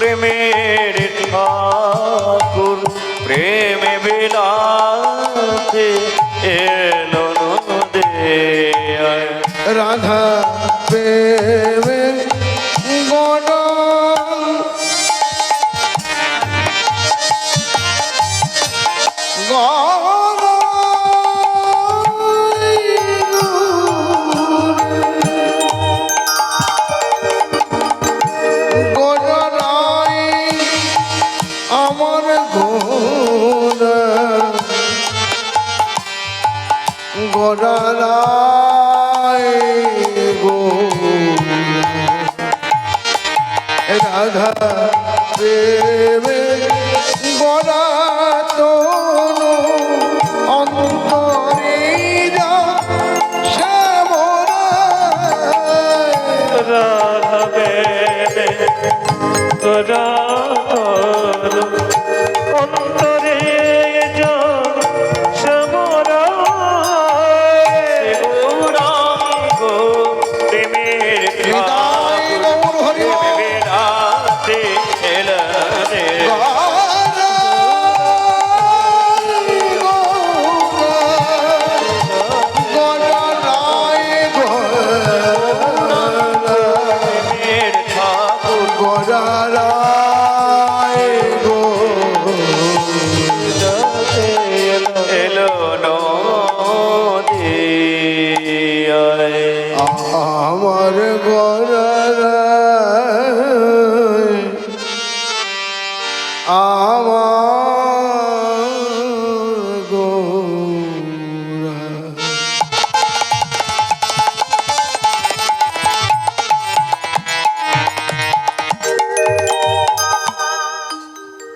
প্রেমের ঠাকুর প্রেমে বিলাতে এলো নদে রাধা প্রেমে গণ আমার গুণ গড়ায় গো রাধা প্রেমে গড়া তনু অন্তরে যা শ্যামরা রাধা প্রেমে গড়া অন্তরে যা শ্যামরা গৌরাঙ্গ প্রেমের হৃদয় গৌর হরি বিলাতে এলো রে এলো নদী আমার গড়ার আমার গৌরা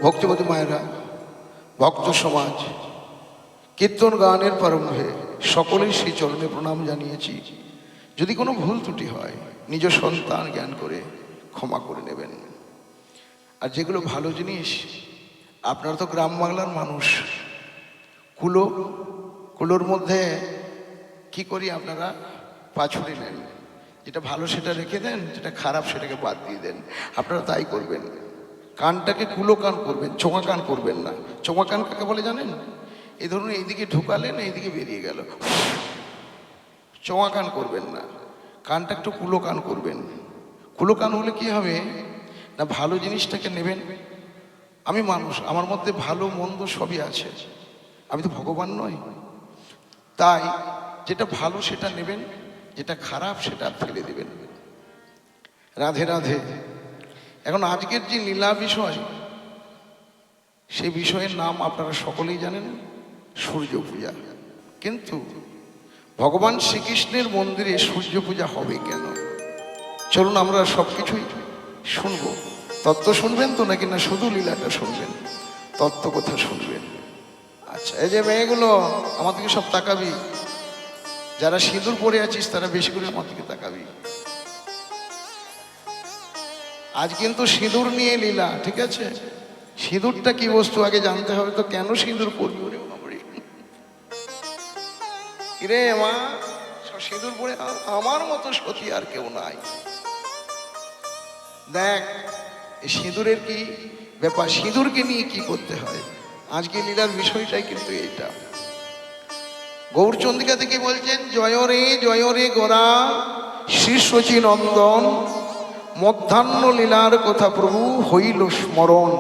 ভক্তিবতী মায়েরা, ভক্ত সমাজ, কীর্তন গানের প্রারম্ভে সকলেই সেই চরণে প্রণাম জানিয়েছি। যদি কোনো ভুল ত্রুটি হয় নিজ সন্তান জ্ঞান করে ক্ষমা করে নেবেন। আর যেগুলো ভালো জিনিস, আপনারা তো গ্রাম বাংলার মানুষ, কুলোর মধ্যে কি করি আপনারা পাছড়ে নেন, যেটা ভালো সেটা রেখে দেন, যেটা খারাপ সেটাকে বাদ দিয়ে দেন। আপনারা তাই করবেন। কানটাকে কুলো কান করবেন, চোঙা কান করবেন না। চোঙা কান কাকে বলে জানেন? এই ধরুন এইদিকে ঢুকালেন, এইদিকে বেরিয়ে গেল, চোঙা কান করবেন না। কানটা একটু কুলো কান করবেন। কুলো কান হলে কি হবে না, ভালো জিনিসটাকে নেবেন। আমি মানুষ, আমার মধ্যে ভালো মন্দ সবই আছে, আমি তো ভগবান নই। তাই যেটা ভালো সেটা নেবেন, যেটা খারাপ সেটা ফেলে দেবেন। রাধে রাধে। এখন আজকের যে লীলা বিষয়, সেই বিষয়ের নাম আপনারা সকলেই জানেন, সূর্য পূজা। কিন্তু ভগবান শ্রীকৃষ্ণের মন্দিরে সূর্য পূজা হবে কেন? চলুন আমরা সব কিছুই শুনবো। তত্ত্ব শুনবেন তো নাকি না শুধু লীলাটা শুনবেন? তত্ত্ব কথা শুনবেন। আচ্ছা, এই যে মেয়েগুলো আমার দিকে সব তাকাবি, যারা সিঁদুর পরে আছিস তারা বেশি করে আমার দিকে তাকাবি। আজ কিন্তু সিঁদুর নিয়ে লীলা, ঠিক আছে? সিঁদুরটা কি বস্তু আগে জানতে হবে তো। কেন সিঁদুর পরবি? ওরে বাবারে, রে মা, সব সিঁদুর পরে আমার মতো সতী আর কেউ নাই। দেখ এই সিঁদুরের কি ব্যাপার, সিঁদুরকে নিয়ে কি করতে হয়। আজকে লীলার বিষয়টাই কিন্তু এইটা। গৌরচন্দ্রিকা থেকে বলছেন, জয় রে গোরা শ্রী শচী নন্দন, মধ্যাহ্ন লীলার কথা প্রভু হইল স্মরণ।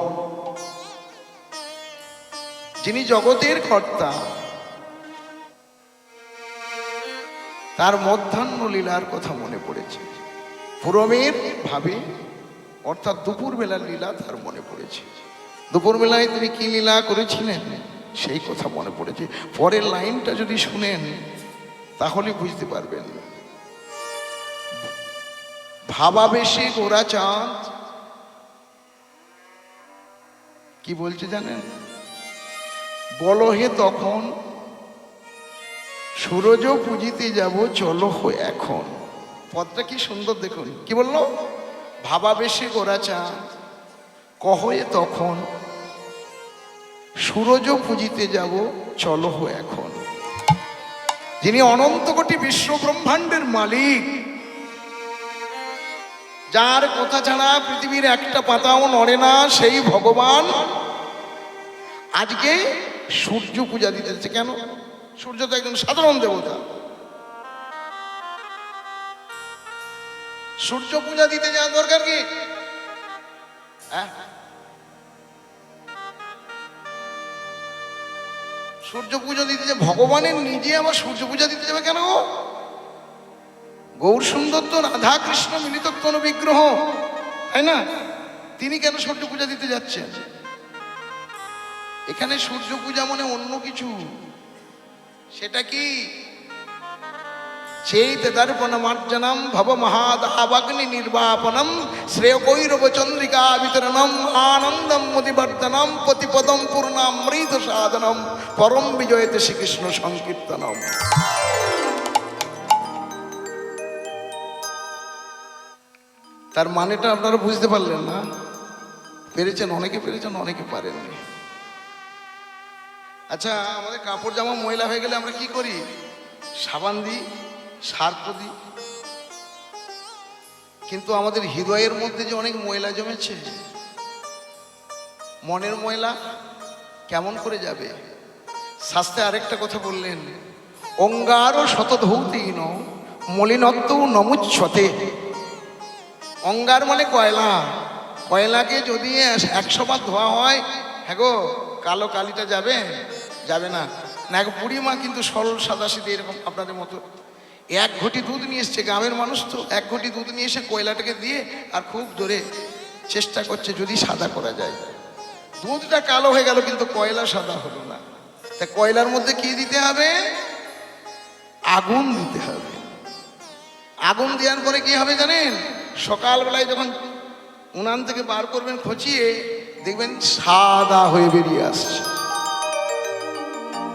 যিনি জগতের কর্তা, তার মধ্যাহ্ন লীলার কথা মনে পড়েছে। পুরমের ভাবে অর্থাৎ দুপুর বেলার লীলা তার মনে পড়েছে। দুপুর বেলায় তিনি কি লীলা করেছিলেন সেই কথা মনে পড়েছে। পরের লাইনটা যদি শুনেন তাহলে বুঝতে পারবেন। ভাবাবেশে গোরা চাঁদ কি বলছে জানেন? বলো হে তখন সূরজ পুজিতে যাব, চলো এখন। পদটা কি সুন্দর দেখুন, কি বললো? ভাবাবেশে গোরা চাঁদ কহে তখন সূরজ পুজিতে যাব, চলো এখন। যিনি অনন্ত কোটি বিশ্ব ব্রহ্মাণ্ডের মালিক, যার কথা ছাড়া পৃথিবীর একটা পাতাও নড়ে না, সেই ভগবান আজকে সূর্য পূজা দিতেছে। কেন? সূর্য তো একজন সাধারণ দেবতা। সূর্য পূজা দিতে যাওয়ার দরকার কি? হ্যাঁ, সূর্য পূজা দিতে যে ভগবানের নিজে আবার সূর্য পূজা দিতে যাবে কেন? গৌর সুন্দর তো রাধা কৃষ্ণ মিলিত কোন বিগ্রহ, তাই না? তিনি কেন সূর্য পূজা দিতে যাচ্ছেন? এখানে সূর্য পূজা মানে অন্য কিছু। সেটা কি? চৈতদর্পণমার্জনম ভব মহাদাবাগ্নি নির্বাপনম শ্রেয়কৈরব চন্দ্রিকা বিতরণম আনন্দম মুদিবর্ধনম পতিপদম পূর্ণামৃত সাধনম পরম বিজয়তে শ্রীকৃষ্ণ সংকীর্তনম। তার মানেটা আপনারা বুঝতে পারলেন না? পেরেছেন, অনেকে পেরেছেন, অনেকে পারেননি। আচ্ছা, আমাদের কাপড় জামা ময়লা হয়ে গেলে আমরা কি করি? সাবান দিই, সার্ফ দিই। কিন্তু আমাদের হৃদয়ের মধ্যে যে অনেক ময়লা জমেছে, মনের ময়লা কেমন করে যাবে? শাস্ত্রে আরেকটা কথা বললেন, অঙ্গার শতধৌতিন মলিনত্ব নমুচ্ছতে। অঙ্গার মানে কয়লা। কয়লাকে যদি 100 বার ধোয়া হয়, হ্যাঁ গো, কালো কালিটা যাবে? যাবে না। না, বুড়িমা কিন্তু সরল সাদা সিধে এরকম আপনাদের মতো 1 ঘটি দুধ নিয়ে এসছে, গ্রামের মানুষ তো 1 ঘটি দুধ নিয়ে এসে কয়লাটাকে দিয়ে আর খুব জোরে চেষ্টা করছে যদি সাদা করা যায়। দুধটা কালো হয়ে গেল কিন্তু কয়লা সাদা হলো না। তা কয়লার মধ্যে কি দিতে হবে? আগুন দিতে হবে। আগুন দেওয়ার পরে কি হবে জানেন? সকালবেলায় যখন উনান থেকে বার করবেন খচিয়ে, দেখবেন সাদা হয়ে বেরিয়ে আসছে।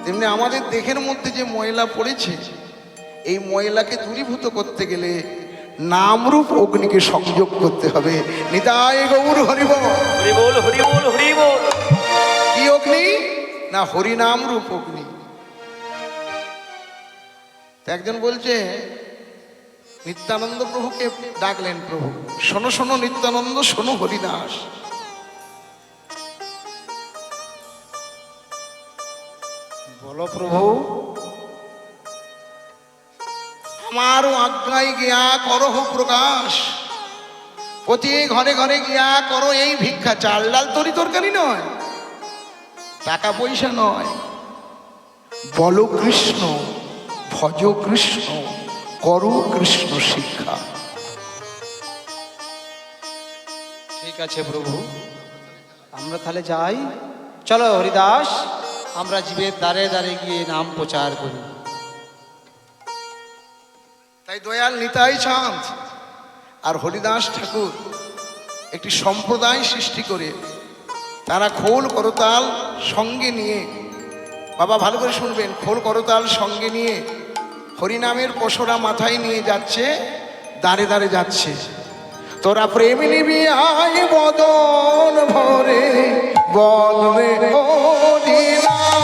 তেমনি আমাদের দেহের মধ্যে যে ময়লা পড়েছে, এই ময়লাকে দূরীভূত করতে গেলে নামরূপ অগ্নিকে সংযোগ করতে হবে। নিতাই গৌর হরি বল। হরি বল, হরি বল, হরি বল। কি অগ্নি? না, হরিনাম রূপ অগ্নি। একজন বলছে, নিত্যানন্দ প্রভুকে ডাকলেন, প্রভু শোনো শোনো নিত্যানন্দ, শোনো হরিদাস। বলো প্রভু। আমার আজ্ঞায় গিয়া করহ প্রকাশ, প্রতি ঘরে ঘরে গিয়া করো এই ভিক্ষা। চাল ডাল তরি তরকারি নয়, টাকা পয়সা নয়। বলো কৃষ্ণ, ভজ কৃষ্ণ, করো কৃষ্ণ শিক্ষা। ঠিক আছে প্রভু, আমরা তাহলে যাই। চলো হরিদাস, আমরা জীবের দ্বারে দ্বারে গিয়ে নাম প্রচার করি। তাই দয়াল নিতাই চাঁদ আর হরিদাস ঠাকুর একটি সম্প্রদায় সৃষ্টি করে তারা খোল করতাল সঙ্গে নিয়ে, বাবা ভালো করে শুনবেন, খোল করতাল সঙ্গে নিয়ে হরিনামের পশরা মাথায় নিয়ে যাচ্ছে, দাঁড়ে দাঁড়ে যাচ্ছে। তোরা প্রেম নিবি আয় বদন ভরে, বল রে হরি বল।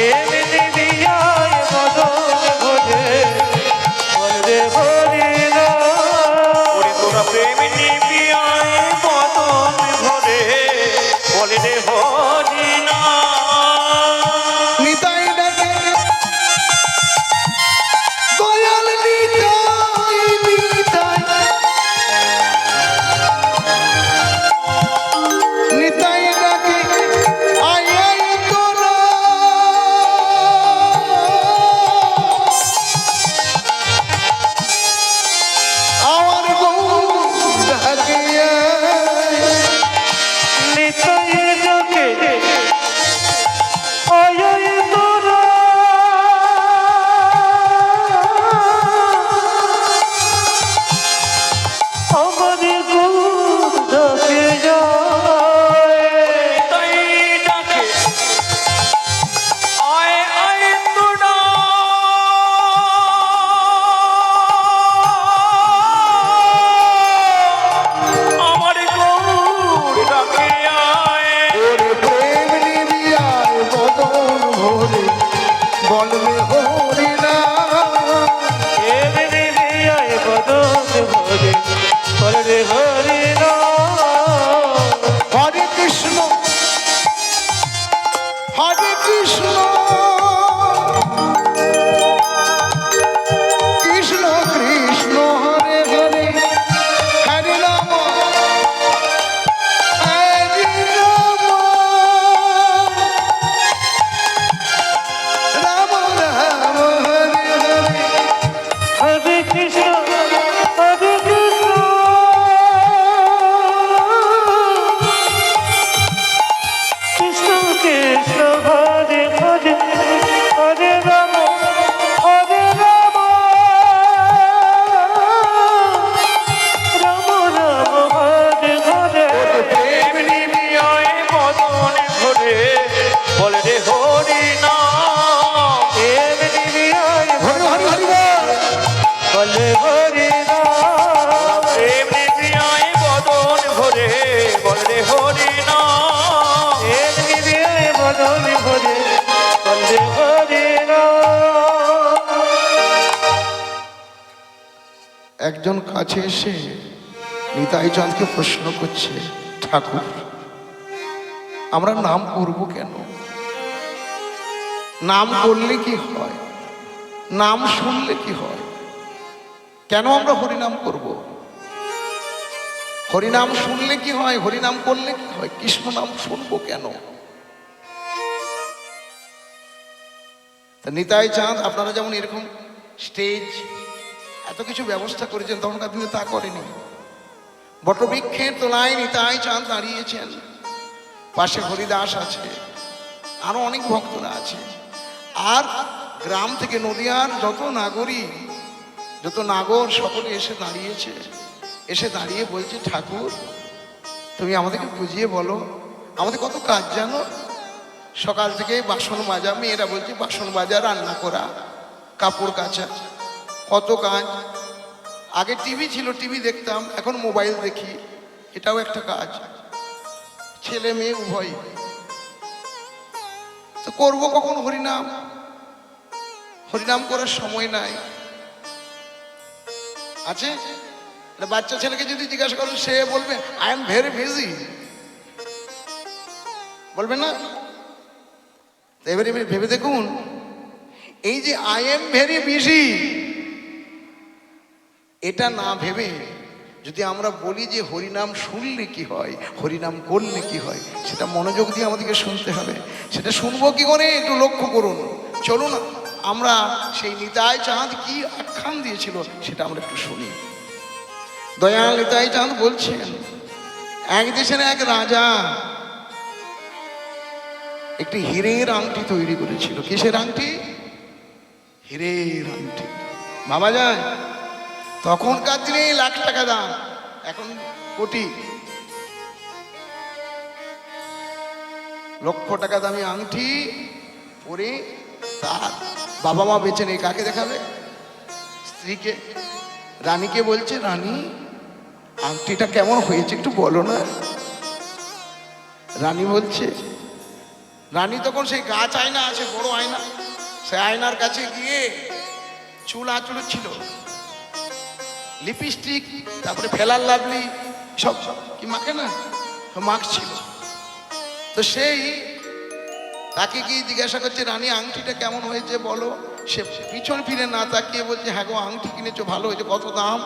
এমনি দিয়ায় বদন ভরে, বল রে হরি নাম। ওরে তোরা প্রেম নিবিয়ায় বদন ভরে, বল রে হরি নাম। নিতাই ডাকে দয়াল নিতাই, নিতাই নিতাই ডাকে একজন কাছে এসে নিতাই চাঁদকে প্রশ্ন করছে, ঠাকুর আমরা নাম করব কেন? নাম করলে কি হয়? নাম শুনলে কি হয়? কেন আমরা হরিনাম করব? হরিনাম শুনলে কি হয়? হরিনাম করলে কি হয়? কৃষ্ণ নাম শুনবো কেন? তা নিতাই চাঁদ আপনারা যেমন এরকম স্টেজ এত কিছু ব্যবস্থা করেছেন, তখনকার দিনে তা করেনি। বটবৃক্ষের তলায় নিতাই চাঁদ দাঁড়িয়েছেন, পাশে হরিদাস আছে, আরো অনেক ভক্তরা আছে। আর গ্রাম থেকে নদিয়ার যত নাগরিক, যত নাগর সকলে এসে দাঁড়িয়েছে, এসে দাঁড়িয়ে বলছে, ঠাকুর তুমি আমাদেরকে বুঝিয়ে বলো, আমাদের কত কাজ জানো? সকাল থেকে বাসন মাজা, মেয়েরা বলছে বাসন মাজা, রান্না করা, কাপড় কাচা, কত কাজ। আগে টিভি ছিল, টিভি দেখতাম, এখন মোবাইল দেখি, এটাও একটা কাজ। ছেলে মেয়ে উভয়। তো করবো কখন হরিনাম? হরিনাম করার সময় নাই। আছে বাচ্চা ছেলেকে যদি জিজ্ঞাসা করেন, সে বলবে আই এম ভেরি বিজি, বলবে না? এবারে ভেবে দেখুন, এই যে আই এম ভেরি বিজি, এটা না ভেবে যদি আমরা বলি যে হরিনাম শুনলে কি হয়, হরিনাম করলে কি হয়, সেটা মনোযোগ দিয়ে আমাদেরকে শুনতে হবে। সেটা শুনবো কি করে একটু লক্ষ্য করুন। চলুন আমরা সেই নিতাই চাঁদ কি আখ্যান দিয়েছিল সেটা আমরা একটু শুনি। দয়াল নিতাই চাঁদ বলছেন, এক দেশের এক রাজা একটি হীরের আংটি তৈরি করেছিল। কিসের আংটি? হীরের আংটি। ভাবা যায়? তখনকার দিনে লাখ টাকা দাম, এখন কোটি। লক্ষ টাকা দামি আংটি পরে তার বাবা মা বেঁচে নেই, কাকে দেখাবে? স্ত্রীকে। রানীকে বলছে, রানী আংটিটা কেমন হয়েছে একটু বলো না। রানী বলছে, রানী তখন সেই গাছ আয়না আছে, বড় আয়না, সে আয়নার কাছে গিয়ে চুল আঁচড়ছিল, লিপস্টিক, তারপরে ফেলার লাভলি সব কি মাখে না, মাখছিল। তো সেই তাকে গিয়ে জিজ্ঞাসা করছে, রানী আংটিটা কেমন হয়েছে বলো। সে পিছন ফিরে না তাকিয়ে বলছে, হ্যাঁ গো আংটি কিনেছো, ভালো হয়েছে, কত দাম?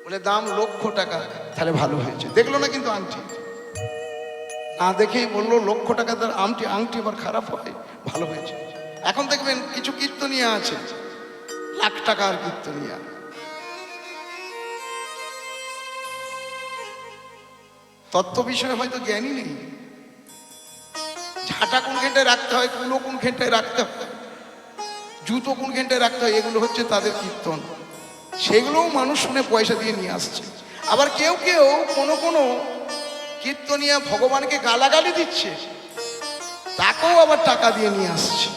বলে দাম লক্ষ টাকা। তাহলে ভালো হয়েছে। দেখলো না কিন্তু আংটি, না দেখেই বললো লক্ষ টাকা তার আংটি, আংটি আবার খারাপ হয়, ভালো হয়েছে। এখন দেখবেন কিছু কীর্তনিয়া আছে, লাখ টাকার কীর্তনিয়া, তত্ত্ব বিষয়ে হয়তো জ্ঞানই নেই। ঝাঁটা কোন ঘেঁটায় রাখতে হয়, কুলো কোন ঘেঁটায় রাখতে হয়, জুতো কোন ঘেঁটায় রাখতে হয়, এগুলো হচ্ছে তাদের কীর্তন। সেগুলোও মানুষ শুনে পয়সা দিয়ে নিয়ে আসছে। আবার কেউ কেউ কোনো কীর্তনিয়া ভগবানকে গালাগালি দিচ্ছে, তাকেও আবার টাকা দিয়ে নিয়ে আসছে।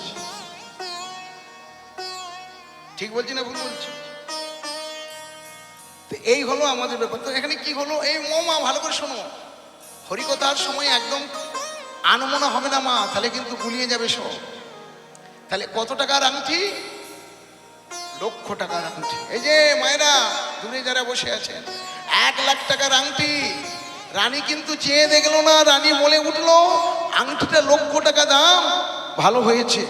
ঠিক বলছি না ভুল বলছি? এই হলো আমাদের ব্যাপার। তো এখানে কি হলো? এই মা ভালো করে শোনো, হরিকথার সময় একদম আনমনা হবে না মা, তাহলে কিন্তু গুলিয়ে যাবে সব। তাহলে কত টাকার আংটি? লক্ষ টাকার আংটি। এই যে মায়েরা দূরে যারা বসে আছেন, 1 লাখ টাকার আংটি। রানী কিন্তু চেয়ে দেখলো না, রানী বলে উঠলো আংটিটা লক্ষ টাকা দাম, ভালো হয়েছে।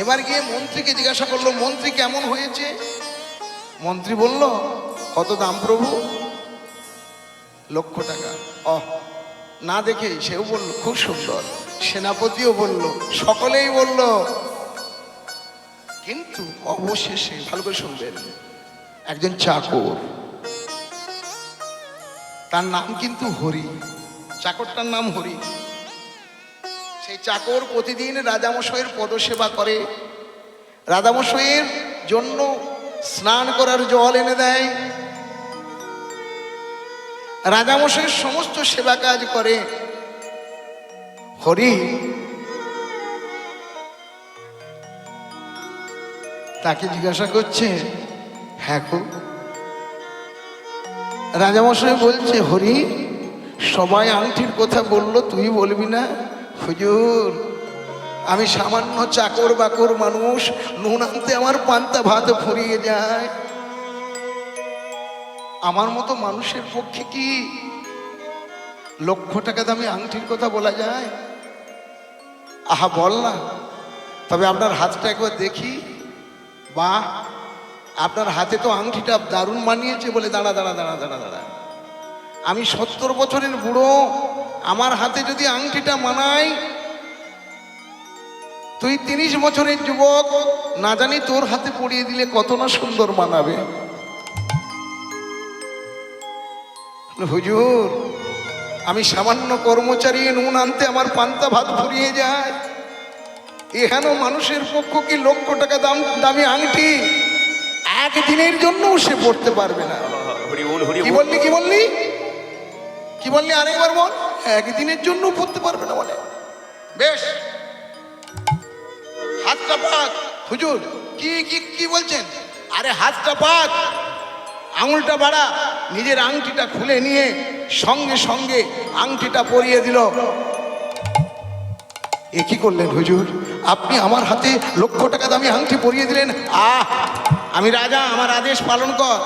এবার গিয়ে মন্ত্রীকে জিজ্ঞাসা করলো, মন্ত্রী কেমন হয়েছে? মন্ত্রী বলল, কত দাম প্রভু? লক্ষ টাকা। না দেখেই সেও বলল খুব সুন্দর, সেনাপতিও বলল, সকলেই বলল। কিন্তু অবশেষে ভালো করে শুনবেন, একজন চাকর, তার নাম কিন্তু হরি, চাকরটার নাম হরি। সেই চাকর প্রতিদিন রাজামশাইয়ের পদসেবা করে, রাজামশাইয়ের জন্য স্নান করার জল এনে দেয়, রাজামশাইয়ের সমস্ত সেবা কাজ করে। হরি তাকে জিজ্ঞাসা করছে, হ্যাঁ গো। রাজামশাই বলছে, হরি সবাই আংটির কথা বললো, তুই বলবি না? হুজুর আমি সামান্য চাকর বাকর মানুষ, নুন আনতে আমার পান্তা ভাত ফুরিয়ে যায়। আমার মতো মানুষের পক্ষে কি লক্ষ টাকা দামি আংটির কথা বলা যায়? আহা বল না। তবে আপনার হাতটা একবার দেখি। বাহ, আপনার হাতে তো আংটিটা দারুণ মানিয়েছে। বলে দাঁড়া দাঁড়া দাঁড়া দাঁড়া দাঁড়া, আমি 70 বছরের বুড়ো, আমার হাতে যদি আংটিটা মানায়, তুই 30 বছরের যুবক, না জানি তোর হাতে পরিয়ে দিলে কত না সুন্দর মানাবে। হুজুর, আমি সামান্য কর্মচারী, নুন আনতে আমার পান্তা ভাত ফুরিয়ে যায়। এখানে মানুষের পক্ষ কি লক্ষ টাকা দামি আংটি একদিনের জন্য সে পড়তে পারবে না। হরি বল, হরি কি বল। বললি কি বললি কি বললি আরেকবার বল। একদিনের জন্য পড়তে পারবে না বলে? বেশ, হাতটা পাক। হুজুর কি কি কি বলছেন? আরে হাতটা পাক, আঙুলটা বাড়া। নিজের আংটিটা খুলে নিয়ে সঙ্গে সঙ্গে আংটিটা পরিয়ে দিল। এ কি করলেন হুজুর? আপনি আমার হাতে লক্ষ টাকা দামি আংটি পরিয়ে দিলেন। আমি রাজা, আমার আদেশ পালন কর।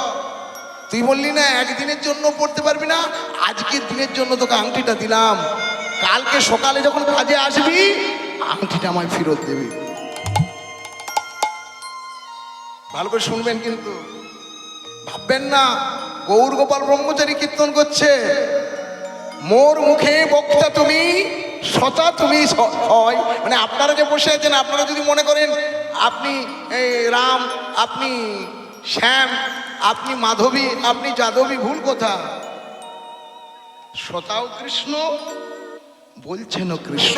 তুই বললি না একদিনের জন্য পড়তে পারবি না, আজকের দিনের জন্য তোকে আংটিটা দিলাম। কালকে সকালে যখন কাজে আসবি, আংটিটা আমায় ফেরত দেবি। ভালো করে শুনবেন কিন্তু, ভাববেন না গৌর গোপাল ব্রহ্মচারী কীর্তন করছে। মোর মুখে বক্তা তুমি, সতা তুমি হয়। মানে আপনারা যে বসে আছেন, আপনারা যদি মনে করেন আপনি রাম, আপনি শ্যাম, আপনি মাধবী, আপনি যাদবী, ভুল কথা। সতাও কৃষ্ণ, বলছেন কৃষ্ণ।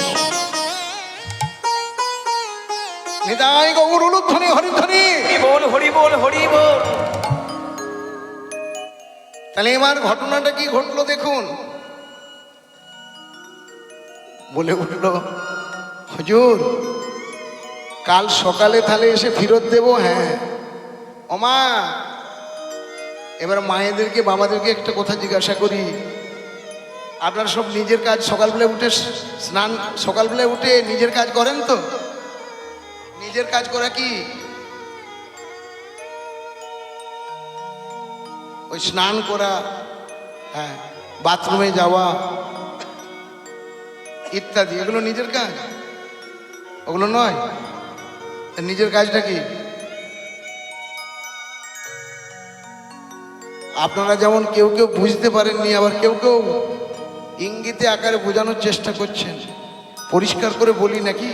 নিতাই গৌর উলুধ্বনি হরিধ্বনি। হরি বল, হরি বল, হরি বল। তাহলে এবার ঘটনাটা কি ঘটলো দেখুন। বলে উঠল, হুজুর কাল সকালে তাহলে এসে ফেরত দেব। হ্যাঁ। ওমা, এবার মায়েদেরকে বাবাদেরকে একটা কথা জিজ্ঞাসা করি। আপনারা সব নিজের কাজ সকালবেলায় উঠে স্নান, সকালবেলায় উঠে নিজের কাজ করেন তো? নিজের কাজ করা কি? ওই স্নান করা, হ্যাঁ, বাথরুমে যাওয়া ইত্যাদি, এগুলো নিজের কাজ? ওগুলো নয়। নিজের কাজটা কি? আপনারা যেমন কেউ কেউ বুঝতে পারেননি, আবার কেউ কেউ ইঙ্গিতে আকারে বোঝানোর চেষ্টা করছেন। পরিষ্কার করে বলি নাকি,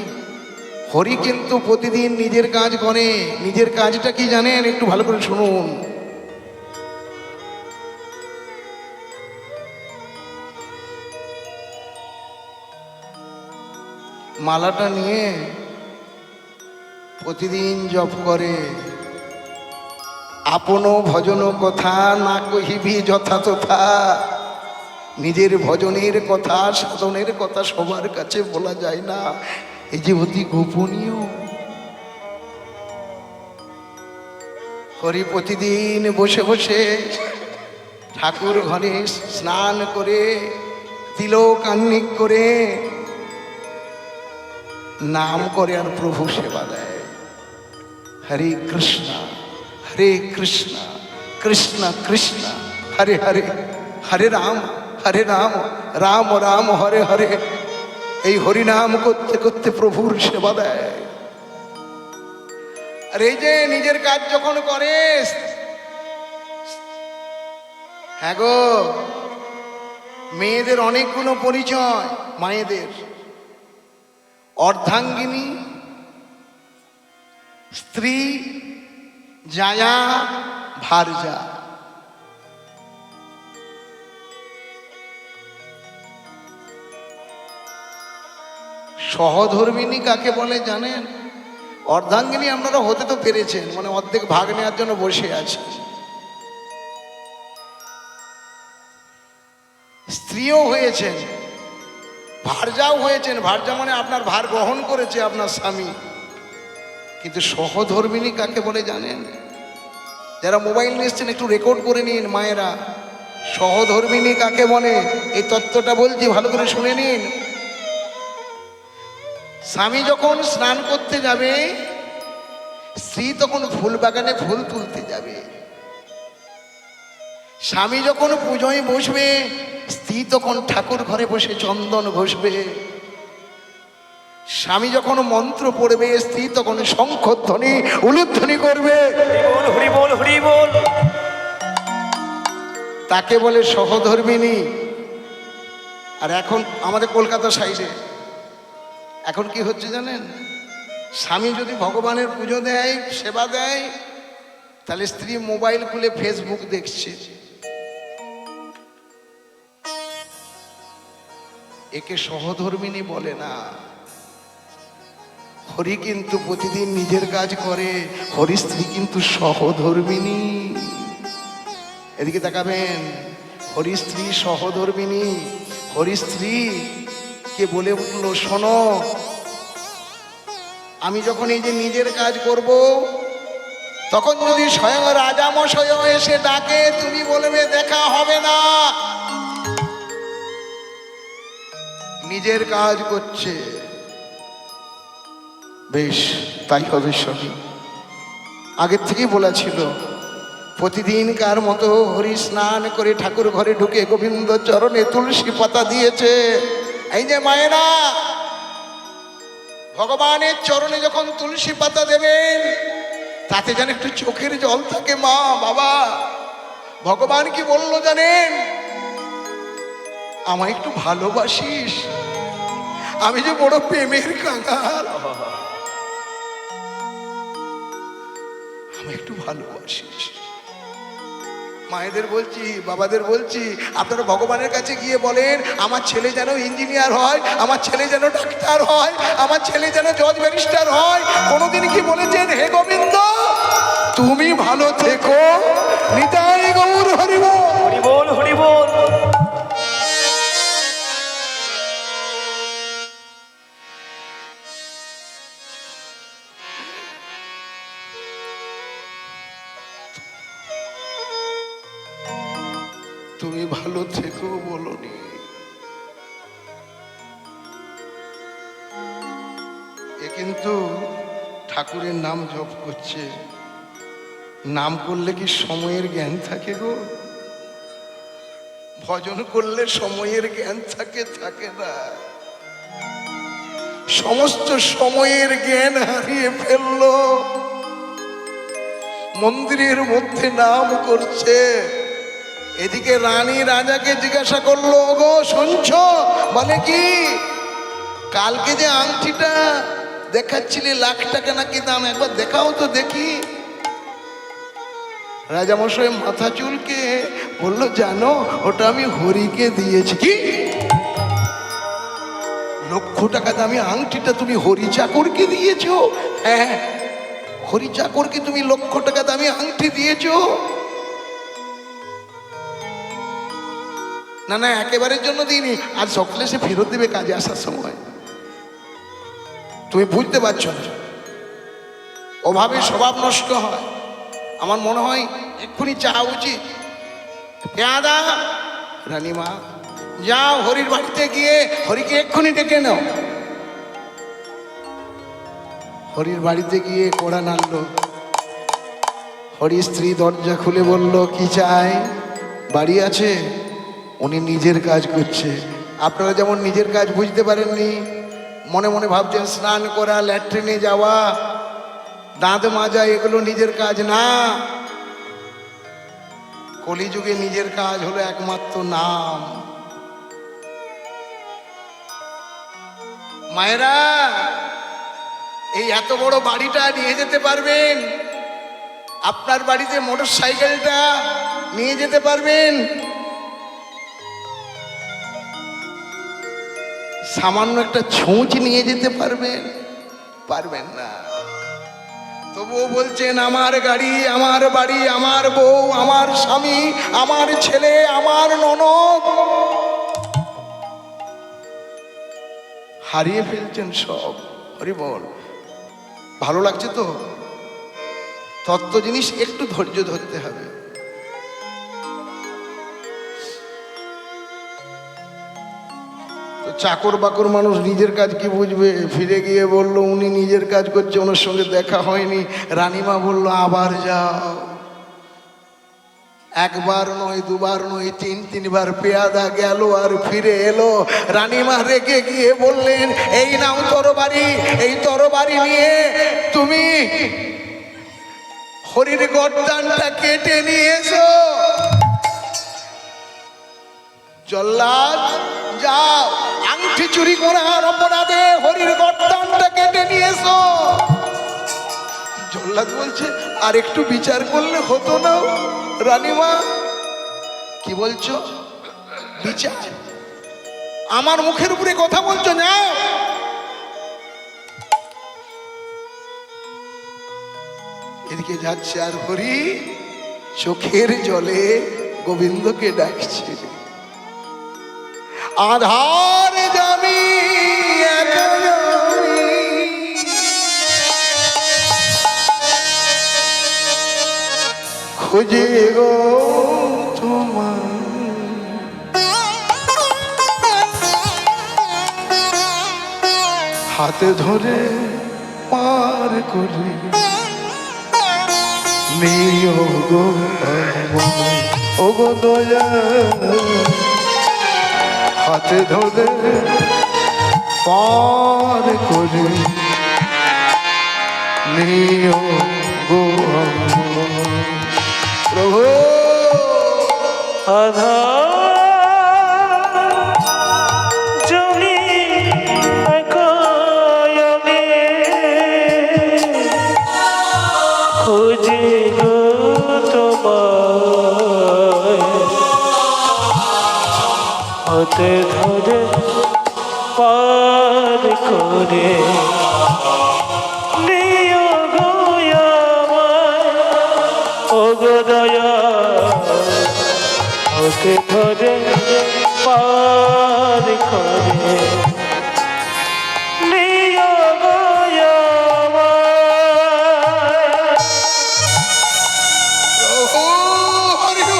হরি কিন্তু প্রতিদিন নিজের কাজ করে। নিজের কাজটা কি জানেন? একটু ভালো করে শুনুন। মালাটা নিয়ে প্রতিদিন জপ করে। আপন ভজন কথা না কহিবি যথা তথা। নিজের ভজনের কথা, সাধনের কথা সবার কাছে বলা যায় না, এই যে অতি গোপনীয়। হরি প্রতিদিন বসে বসে ঠাকুর ঘরে স্নান করে, তিলক আহ্নিক করে নাম করে আর প্রভু সেবা দেয়। হরে কৃষ্ণ হরে কৃষ্ণ কৃষ্ণ কৃষ্ণ হরে হরে, হরে রাম রাম রাম হরে হরে। এই হরিনাম করতে করতে প্রভুর সেবা দেয়। আর এই যে নিজের কাজ যখন করে, হ্যাঁ গো, মেয়েদের অনেকগুলো পরিচয়। মায়েদের অর্ধাঙ্গিনী, স্ত্রী, জায়া, ভার্যা। সহধর্মিনী কাকে বলে জানেন? অর্ধাঙ্গিনী আপনারা হতে তো পেরেছেন, মানে অর্ধেক ভাগ নেওয়ার জন্য বসে আছে। স্ত্রীও হয়েছেন, ভার্যাও হয়েছেন। ভার্যা মানে আপনার ভার গ্রহণ করেছে আপনার স্বামী। কিন্তু সহধর্মিনী কাকে বলে জানেন? যারা মোবাইল নিয়েছেন একটু রেকর্ড করে নিন মায়েরা। সহধর্মিনী কাকে বলে এই তত্ত্বটা বলছি, ভালো করে শুনে নিন। স্বামী যখন স্নান করতে যাবে, স্ত্রী তখন ফুল বাগানে ফুল তুলতে যাবে। স্বামী যখন পুজোয় বসবে, স্ত্রী তখন ঠাকুর ঘরে বসে চন্দন ঘষবে। স্বামী যখন মন্ত্র পড়বে, স্ত্রী তখন শঙ্খধ্বনি উলুধ্বনি করবে। হরি বল হরি বল। তাকে বলে সহধর্মিনী। আর এখন আমাদের কলকাতা সাইডে এখন কি হচ্ছে জানেন? স্বামী যদি ভগবানের পুজো দেয়, সেবা দেয়, তাহলে স্ত্রী মোবাইল খুলে ফেসবুক দেখছে। একে সহধর্মিনী বলে না। হরি কিন্তু প্রতিদিন নিজের কাজ করে, হরি স্ত্রী কিন্তু সহধর্মিনী। এদিকে তাকাবেন, হরি স্ত্রী সহধর্মিনী। হরি স্ত্রী কে বলে উঠলো, শোনো, আমি যখন এই যে নিজের কাজ করব, তখন যদি স্বয়ং রাজামশাই এসে ডাকে, তুমি বলবে দেখা হবে না, নিজের কাজ করছে। বেশ, তাই হবে স্বামী। আগের থেকেই বলা ছিল, প্রতিদিনকার মতো হরি স্নান করে ঠাকুর ঘরে ঢুকে গোবিন্দ চরণে তুলসী পাতা দিয়েছে। এই যে মায়েরা ভগবানের চরণে যখন তুলসী পাতা দেবেন, তাতে যেন একটু চোখের জল থাকে। মা বাবা, ভগবান কি বললো জানেন? আমায় একটু ভালোবাসিস, আমি যে বড় প্রেমের কাঙাল, আমায় একটু ভালোবাসিস। মায়েদের বলছি, বাবাদের বলছি, আপনারা ভগবানের কাছে গিয়ে বলেন, আমার ছেলে যেন ইঞ্জিনিয়ার হয়, আমার ছেলে যেন ডাক্তার হয়, আমার ছেলে যেন জজ ব্যারিস্টার হয়। কোনোদিন কি বলেছেন, হে গোবিন্দ তুমি ভালো থেকো, নিতাই গৌর হরি বল। হরি বল হরি বল। তুমি ভালো থেকো বলনি। এ কিন্তু ঠাকুরের নাম জপ করছে। নাম করলে কি সময়ের জ্ঞান থাকে গো? ভজন করলে সময়ের জ্ঞান থাকে? থাকে না। সমস্ত সময়ের জ্ঞান হারিয়ে ফেললো। মন্দিরের মধ্যে নাম করছে। এদিকে রানী রাজাকে জিজ্ঞাসা করলো, গো শুনছো? বলে কি, কালকে যে আংটিটা দেখাচ্ছিলে লাখ টাকা নাকি দাম, একবার দেখাও তো দেখি। রাজামশাই মাথা চুলকে বললো, জানো ওটা আমি হরিকে দিয়েছি। কি লক্ষ টাকা দামি আংটিটা তুমি হরি চাকরকে দিয়েছো? হ্যাঁ, হরি চাকরকে তুমি লক্ষ টাকা দামি আংটি দিয়েছো? না না, একেবারের জন্য দিইনি, আজ সকালে সে ফেরত দেবে কাজে আসার সময়। তুমি বুঝতে পারছো না, অভাবে স্বভাব নষ্ট হয়। আমার মনে হয় এক্ষুনি চাওয়া উচিত, পেয়াদা রানীমা যাও হরির বাড়িতে গিয়ে হরিকে এক্ষুনি ডেকে নাও। হরির বাড়িতে গিয়ে কোড়া নাড়লো। হরি স্ত্রী দরজা খুলে বলল, কি চাই? বাড়ি আছে? উনি নিজের কাজ করছে। আপনারা যেমন নিজের কাজ বুঝতে পারেননি, মনে মনে ভাবছেন স্নান করা, ল্যাট্রিনে যাওয়া, দাঁত মাজা, এগুলো নিজের কাজ না। কলিযুগে নিজের কাজ হলো একমাত্র নাম। মায়েরা, এই এত বড় বাড়িটা নিয়ে যেতে পারবেন? আপনার বাড়িতে মোটর সাইকেলটা নিয়ে যেতে পারবেন? সামান্য একটা ছুঁচ নিয়ে যেতে পারবেন? পারবেন না। তবুও বলছেন, আমার গাড়ি, আমার বাড়ি, আমার বউ, আমার স্বামী, আমার ছেলে, আমার ননদ, হারিয়ে ফেলছেন সব। হরি বল। ভালো লাগছে তো? তত্ত্ব জিনিস একটু ধৈর্য ধরতে হবে। চাকর বাকর মানুষ নিজের কাজ কি বুঝবে? ফিরে গিয়ে বলল, উনি নিজের কাজ করছে, ওনার সঙ্গে দেখা হয়নি। রানীমা বলল, আবার যাও। একবার নয়, দুবার নয়, তিনবার পেয়াদা গেল আর ফিরে এলো। রানীমা রেগে গিয়ে বললেন, এই নাও তরবারি, এই তরবারি নিয়ে তুমি হরির গর্দানটা কেটে নিয়ে এসো। জল্লাদ যাও, আংটি চুরি করার অপরাধে হরির গর্দানটা কেটে নিয়ে এসো। জল্লাদ বলছে, আর একটু বিচার করলে হতো না? রানীমা কি বলছো? বিচার? আমার মুখের উপরে কথা বলছো না? এদিকে যাচ্ছে আর হরি চোখের জলে গোবিন্দকে ডাকছে, আধার জামি একা জামি, খুঁজে গো তোমার, হাতে ধরে পার করে নিও গো আমায়, ও গো দয়া, হাতে ধরে পার করে নিও গো আমায়। প্রভু আধার জমি একয়নে খুঁজে গো তোমায়, হাতে ধরে পার করে নিও গো আমায়, ও গো দয়া, হাতে ধরে পার করে নিও গো আমায়। প্রভু হরি বল।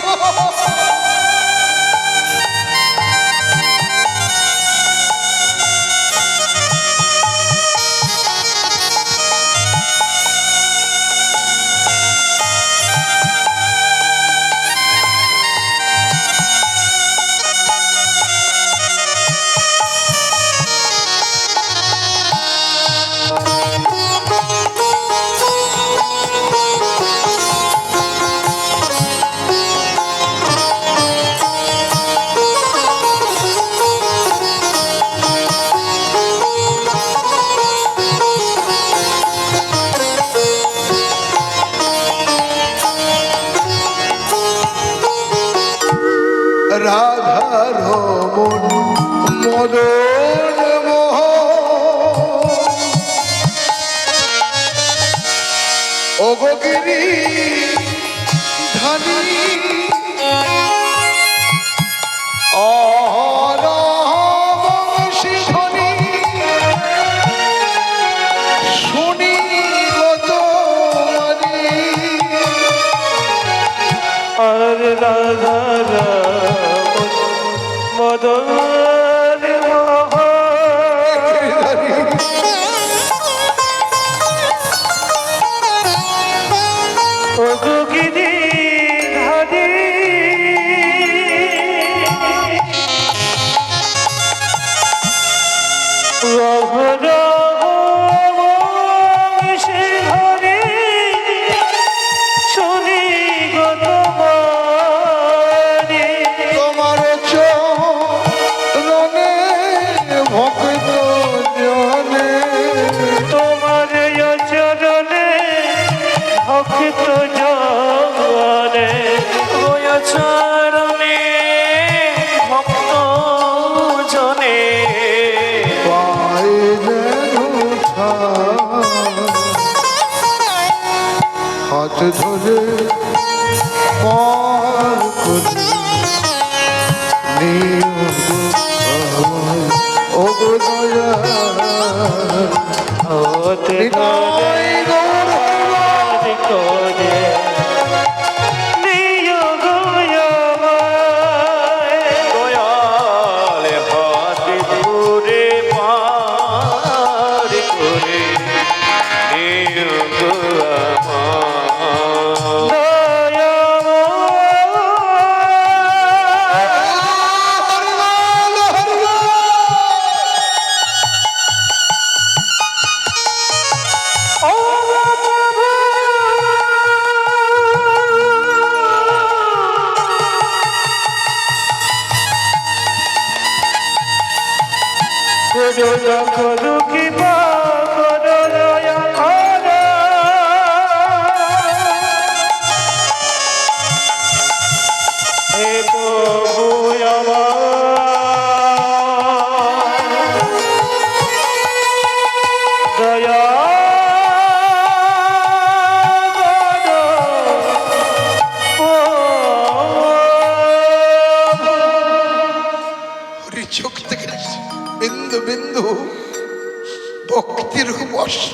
রাধার মন মদন মোহ, ও গো গিরি ধানী, অহরহ বংশী ধ্বনি শুনি গো তোমারি। আর রাধা মদন ও গো গিরি ধারি, বংশী ধ্বনি শুনি গো তোমারি। তোমার চরণে ভক্ত জনে, তোমার চরণে ভক্ত জনে, ওয়া চরণে ভক্ত জনে পায়ে যেন ছায়, হাত ধরে পার করে নিও গো আমায়, ও গো দয়া, হতে নিতাই গৌর ধরে করে নিও গো আমায়, দয়াল হাতে ধরে পার করে নিও গো আমায়, দয়াময় করুণা করু কৃপা করো দয়া করো হে প্রভু আমার দয়া হরি চোখ থেকে বিন্দু বিন্দু ভক্তির বর্ষ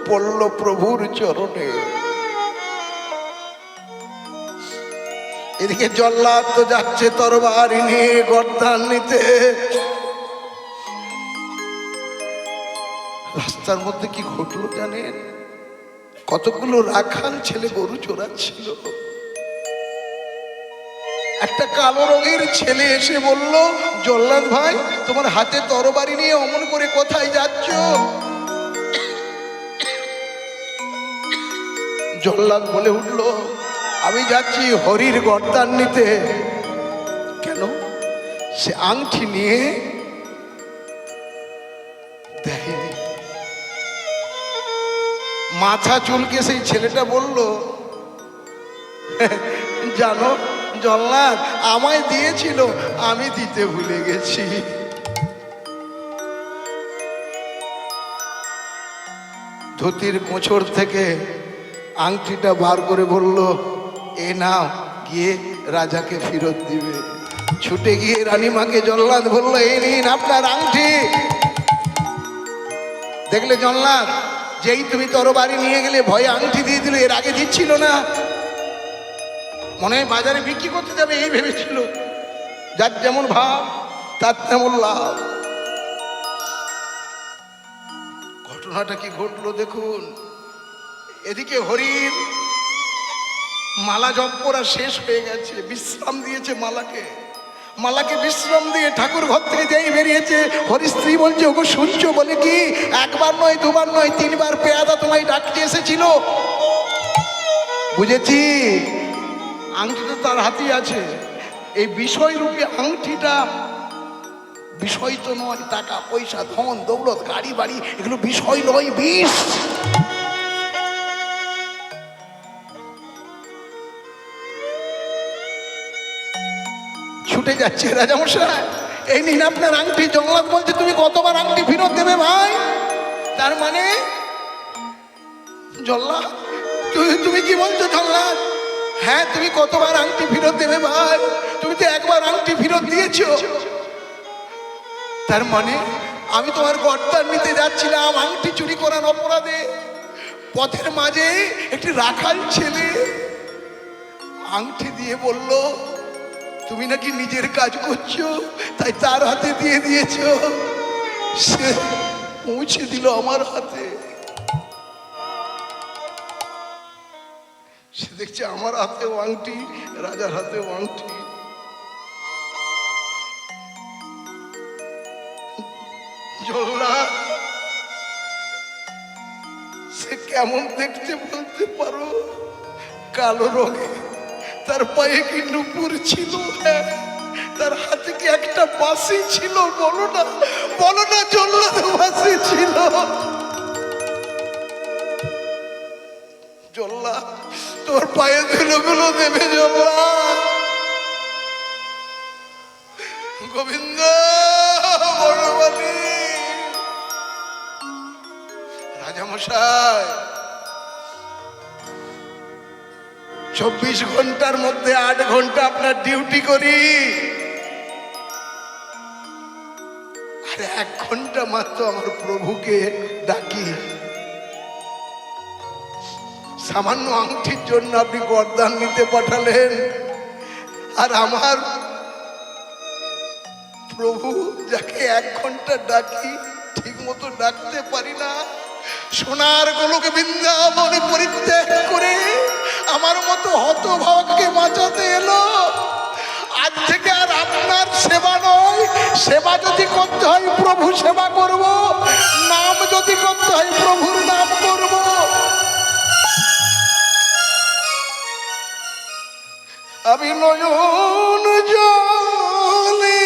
পড়ল প্রভুর চরণে। এদিকে জল্লাদ তো যাচ্ছে তরবারি নিয়ে গর্দান নিতে। রাস্তার মধ্যে কি ঘটলো জানেন? কতগুলো রাখাল ছেলে গরু চড়াচ্ছিল। একটা কালো রঙের ছেলে এসে বলল, জল্লাদ ভাই তোমার হাতে তরবারি নিয়ে অমন করে কোথায় যাচ্ছ? জল্লাদ বলে উঠল, আমি যাচ্ছি হরির গর্দান নিতে। কেন? সে আংটি নিয়ে দেয়নি। মাথা চুলকে সেই ছেলেটা বলল, জানো জল্লাদ আমায় দিয়েছিল, আমি দিতে ভুলে গেছি। ধুতির কোঁচড় থেকে আংটিটা বার করে বলল, এ নাও, গিয়ে রাজাকে ফেরত দিবে। ছুটে গিয়ে রানীমাকে জল্লাদ বলল, এই নিন আপনার আংটি। দেখলে জল্লাদ, যেই তুমি তরবারি নিয়ে গেলে ভয়ে আংটি দিয়ে দিল, এর আগে দিচ্ছিল না। মনে হয় বাজারে বিক্রি করতে যাবে এই ভেবেছিল। যার যেমন ভাব তার তেমন লাভ। ঘটনাটা কি ঘটলো দেখুন। এদিকে হরির মালা জপ করা শেষ হয়ে গেছে, বিশ্রাম দিয়েছে মালাকে। মালাকে বিশ্রাম দিয়ে ঠাকুর ঘর থেকে যেই বেরিয়েছে, হরি স্ত্রী বলছে, ওগো শুনছো? বলে কি, একবার নয় দুবার নয় তিনবার পেয়াদা তোমায় ডাকতে এসেছিল। বুঝেছি, আংটিটা তার হাতেই আছে। এই বিষয় রূপে আংটিটা বিষয় তো নয়, টাকা পয়সা ধন দৌলত গাড়ি বাড়ি এগুলো বিষয় নয়, বিষ। ছুটে যাচ্ছে, রাজামশাই এই নিন আপনার আংটি। জল্লাদ বলছে, তুমি কতবার আংটি ফেরত দেবে ভাই? তার মানে জল্লাদ, তুমি কি বলছো জল্লাদ? হ্যাঁ, তুমি কতবার আংটি ফেরত দেবে ভাই? তুমি তো একবার আংটি ফেরত দিয়েছো। তার মানে আমি তোমার গর্দান নিতে যাচ্ছিলাম আংটি চুরি করার অপরাধে। পথের মাঝে একটি রাখাল ছেলে আংটি দিয়ে বলল, তুমি নাকি নিজের কাজ করছো, তাই তার হাতে দিয়ে দিয়েছো। সে পৌঁছে দিল আমার হাতে। সে দেখছে আমার হাতেও আংটি, রাজার হাতেও আংটি। জল্লাদ সে কেমন দেখতে বলতে পারো? কালো রঙে, তার পায়ে কি নুপুর ছিল? তার হাতে কি একটা বাঁশি ছিল? বলো না, বলো না জল্লাদ বাঁশি ছিল। জল্লাদ তোর পায়ে ধুলোগুলো দেবে জল্লাদ। গোবিন্দ বড়বালি। রাজামশাই 24 ঘন্টার মধ্যে 8 ঘন্টা আপনার ডিউটি করি, আর 1 ঘন্টা মাত্র আমার প্রভুকে ডাকি। সামান্য আংটির জন্য আপনি গর্দান নিতে পাঠালেন, আর আমার প্রভু যাকে 1 ঘন্টা ডাকি ঠিক মতো ডাকতে পারি না। সোনার গোলক বৃন্দাবনে পরিত্যাগ করে আমার মতো হতভাগকে বাঁচাতে এলো। আজ থেকে আর আপনার সেবা নয়, সেবা যদি করতে হয় প্রভু সেবা করব, নাম যদি করতে হয় প্রভুর নাম করব। আমি নয়ন জলে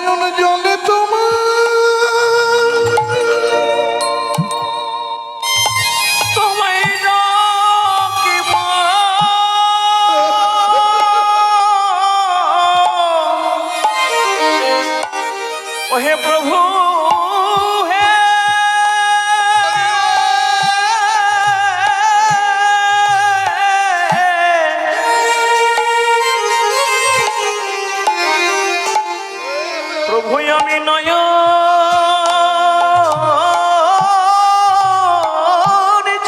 নয়ন জলে তোমার তোমায় ডাকিব ও হে প্রভু হে প্রভু আমি নয়ন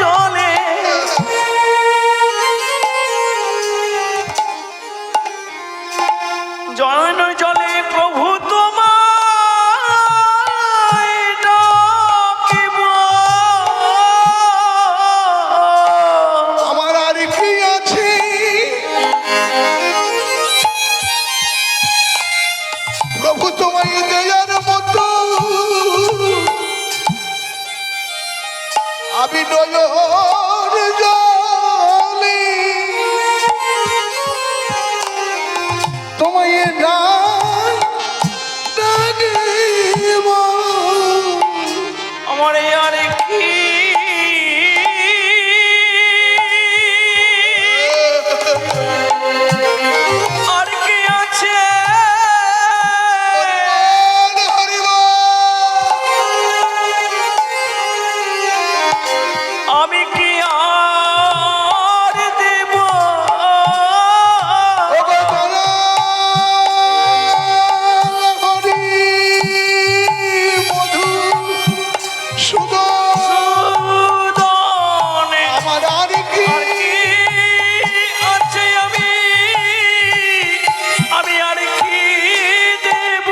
জলে জয়ন জলে প্রভু তোমায় ডাকিব আমার আর কি আছে প্রভু তোমায় দেয়ার মতো আমি নয়ন জলে তোমায় না ডাকিব আমার আর কি আর কি আছে আমি কি আর দেব সুদনে আমার আর কি আর কি আছে আমি আর কি দেব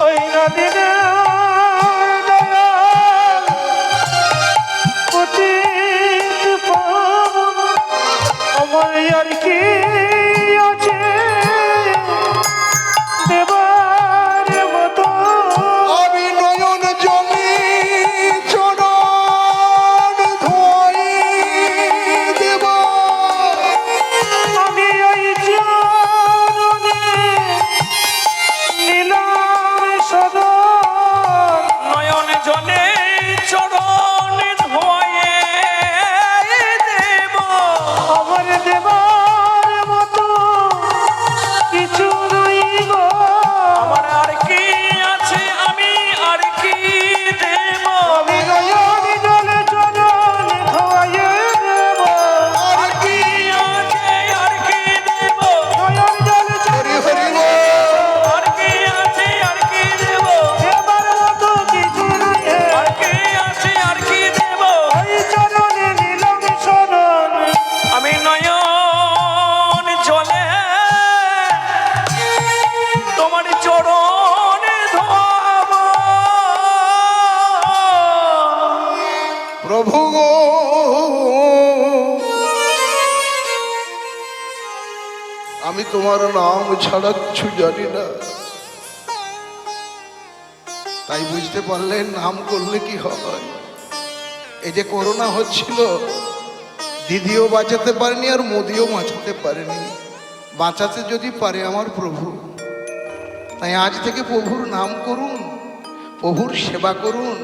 ওই নদীর আমার আর কি আছে দেবার মতো আমি নয়ন জলে চরণ ধোয়ে দেব আমি ওই চরণে নীলাম সদর নয়ন জলে চরণ ধোয়ে দেব আমার দেবার মতো কিছু নাই গো আমার আর কি আছে আমি আর কি দেব আমি নয়ন জলে চরণ ধোয়ে দেব আর কি আছে আর কি দেব নয়ন জলে হরি হরি বল। আর কি আছে আর কি দেব দেবার মতো কিছু নাই আর কি আছে আর কি দেব ওই চরণে নিলাম শরণ আমি নয়ন জলে তোমার চরণে ধোব প্রভু গো আমি তোমার নাম ছাড়া কিছু জানি না তাই বুঝতে পারলেন নাম করলে কি হয় এই যে করোনা হচ্ছিল দিদিও বাঁচাতে পারেনি আর মোদিও বাঁচাতে পারেনি বাঁচাতে যদি পারে আমার প্রভু তাই আজ থেকে প্রভুর নাম করুন প্রভুর সেবা করুন